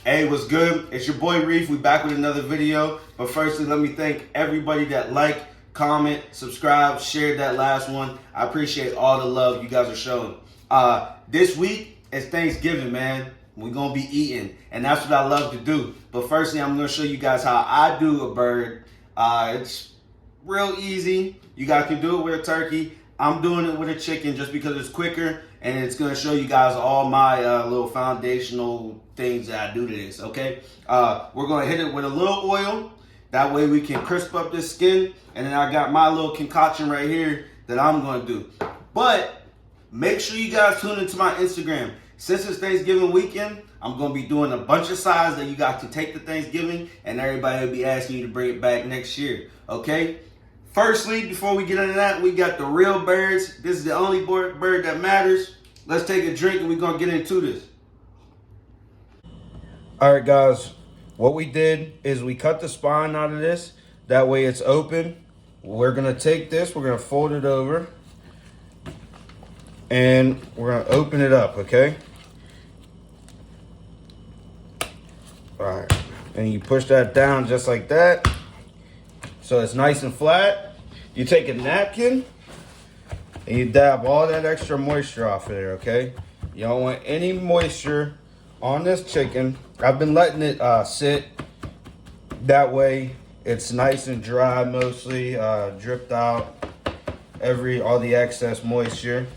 Hey, what's good? It's your boy Reef. We back with another video. But firstly, let me thank everybody that liked, comment, subscribe, shared that last one. I appreciate all the love you guys are showing. This week is Thanksgiving, man. We're gonna be eating, and that's what I love to do. But firstly, I'm gonna show you guys how I do a bird. It's real easy. You guys can do it with a turkey. I'm doing it with a chicken just because it's quicker, and it's gonna show you guys all my little foundational things that I do to this, okay? We're gonna hit it with a little oil. That way we can crisp up this skin, and then I got my little concoction right here that I'm gonna do. But make sure you guys tune into my Instagram. Since it's Thanksgiving weekend, I'm gonna be doing a bunch of sides that you guys can take to Thanksgiving, and everybody will be asking you to bring it back next year, okay? Firstly, before we get into that, we got the real birds. This is the only bird that matters. Let's take a drink and we're gonna get into this. All right, guys, what we did is we cut the spine out of this. That way it's open. We're gonna take this, we're gonna fold it over, and we're gonna open it up, okay? All right, and you push that down just like that. So it's nice and flat. You take a napkin and you dab all that extra moisture off of there, okay? You don't want any moisture on this chicken. I've been letting it sit. That way it's nice and dry, mostly dripped out all the excess moisture,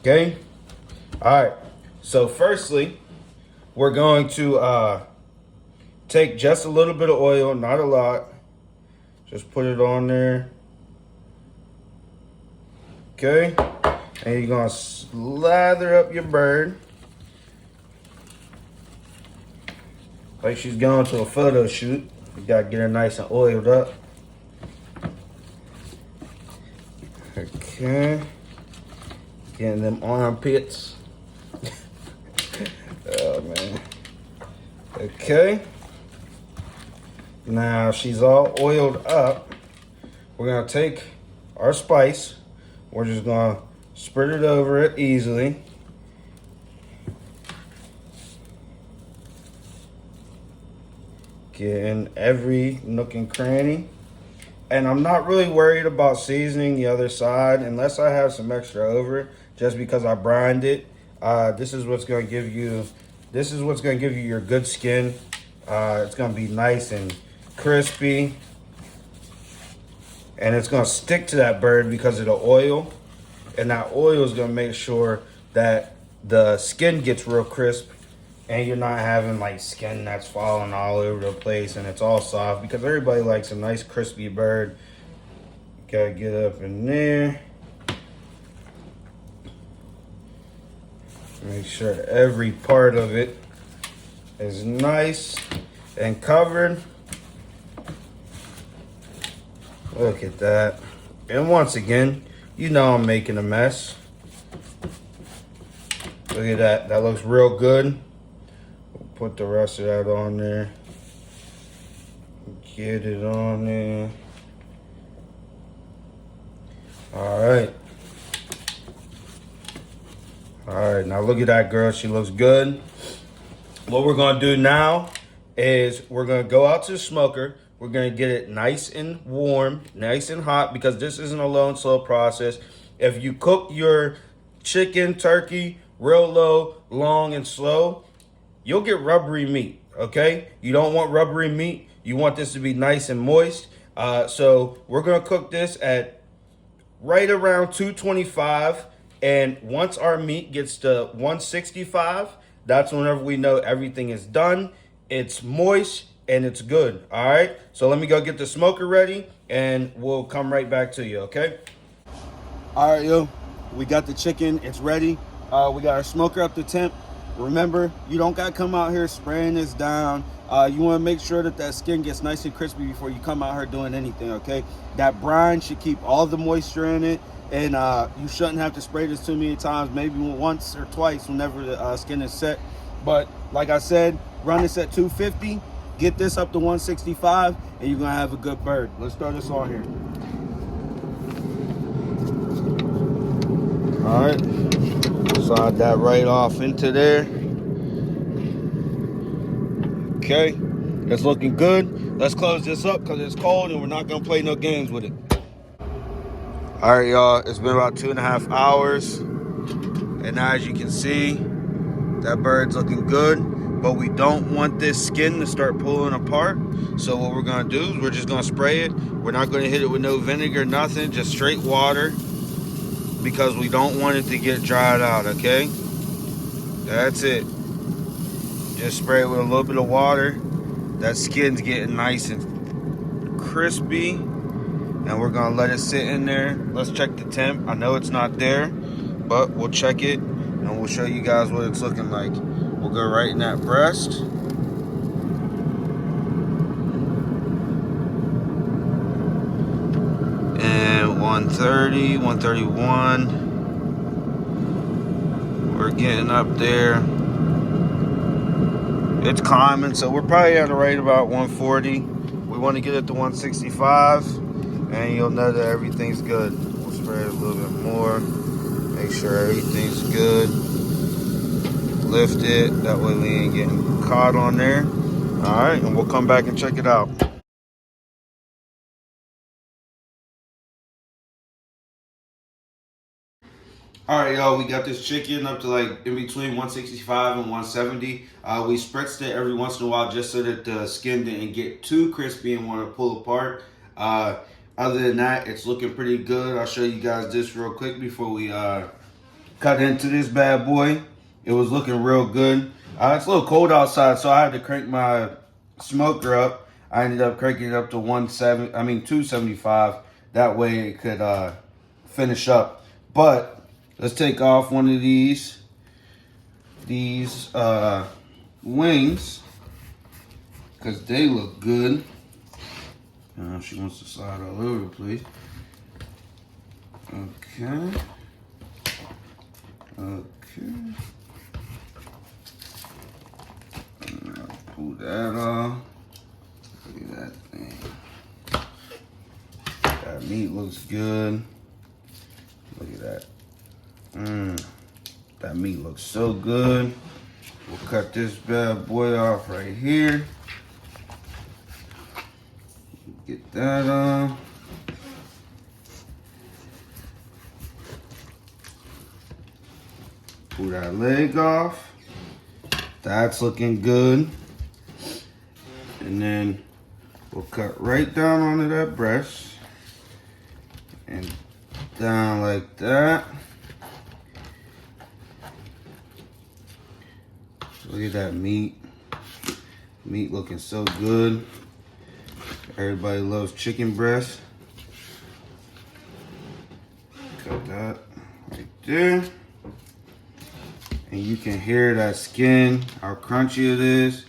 okay? All right, so firstly, we're going to take just a little bit of oil, not a lot. Just put it on there. Okay. And you're going to slather up your bird like she's going to a photo shoot. You got to get her nice and oiled up. Okay. Getting them armpits. Oh, man. Okay. Now she's all oiled up. We're gonna take our spice. We're just gonna spread it over it easily. Get in every nook and cranny. And I'm not really worried about seasoning the other side unless I have some extra over it, just because I brined it. This is what's gonna give you your good skin. It's gonna be nice and crispy, and it's gonna stick to that bird because of the oil, and that oil is gonna make sure that the skin gets real crisp, and you're not having like skin that's falling all over the place and it's all soft, because everybody likes a nice crispy bird. Gotta get up in there, make sure every part of it is nice and covered. Look at that. And once again, you know I'm making a mess. Look at that. That looks real good. We'll put the rest of that on there. Get it on there. All right. All right, now look at that girl. She looks good. What we're gonna do now is we're gonna go out to the smoker. We're gonna get it nice and warm, nice and hot, because this isn't a low and slow process. If you cook your chicken, turkey, real low, long, and slow, you'll get rubbery meat, okay? You don't want rubbery meat. You want this to be nice and moist. So we're gonna cook this at right around 225. And once our meat gets to 165, that's whenever we know everything is done, it's moist, and it's good. All right, so let me go get the smoker ready and we'll come right back to you, okay? All right, yo, we got the chicken, it's ready. We got our smoker up to temp. Remember, you don't gotta come out here spraying this down. You wanna make sure that that skin gets nice and crispy before you come out here doing anything, okay? That brine should keep all the moisture in it, and you shouldn't have to spray this too many times, maybe once or twice whenever the skin is set. But like I said, run this at 250. Get this up to 165 and you're gonna have a good bird. Let's throw this on here. All right, slide that right off into there. Okay, it's looking good. Let's close this up because it's cold and we're not gonna play no games with it. All right, y'all, it's been about 2.5 hours. And as you can see, that bird's looking good, but we don't want this skin to start pulling apart. So what we're gonna do is we're just gonna spray it. We're not gonna hit it with no vinegar, nothing, just straight water, because we don't want it to get dried out, okay? That's it. Just spray it with a little bit of water. That skin's getting nice and crispy, and we're gonna let it sit in there. Let's check the temp. I know it's not there, but we'll check it and we'll show you guys what it's looking like. We'll go right in that breast. And 130, 131. We're getting up there. It's climbing, so we're probably at a rate about 140. We want to get it to 165, and you'll know that everything's good. We'll spray it a little bit more. Make sure everything's good. Lift it, that way we ain't getting caught on there. All right, and we'll come back and check it out. All right, y'all, we got this chicken up to like in between 165 and 170. We spritzed it every once in a while just so that the skin didn't get too crispy and want to pull apart. Other than that, it's looking pretty good. I'll show you guys this real quick before we cut into this bad boy. It was looking real good. It's a little cold outside, so I had to crank my smoker up. I ended up cranking it up to 275. That way it could finish up. But let's take off one of these wings, because they look good. She wants to slide all over the place. Okay. Pull that off. Look at that thing. That meat looks good. Look at that. That meat looks so good. We'll cut this bad boy off right here. Get that on. Pull that leg off. That's looking good. And then we'll cut right down onto that breast. And down like that. Look at that meat. Meat looking so good. Everybody loves chicken breast. Cut that right there. And you can hear that skin, how crunchy it is.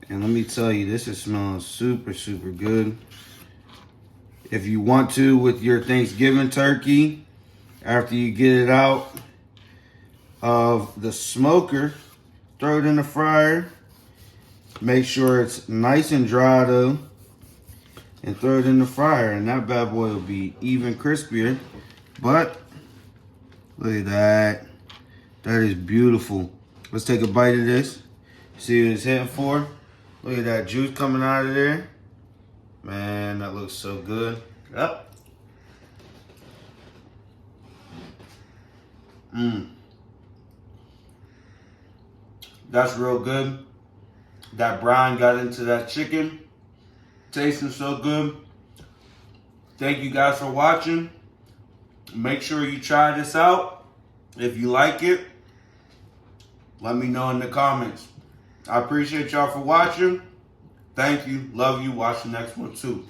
And let me tell you, this is smelling super, super good. If you want to, with your Thanksgiving turkey, after you get it out of the smoker, throw it in the fryer. Make sure it's nice and dry though, and throw it in the fryer, and that bad boy will be even crispier. But look at that. That is beautiful. Let's take a bite of this. See what it's hitting for. Look at that juice coming out of there. Man, that looks so good. Yep. That's real good. That brine got into that chicken. Tasting so good. Thank you guys for watching. Make sure you try this out. If you like it, let me know in the comments. I appreciate y'all for watching. Thank you. Love you. Watch the next one too.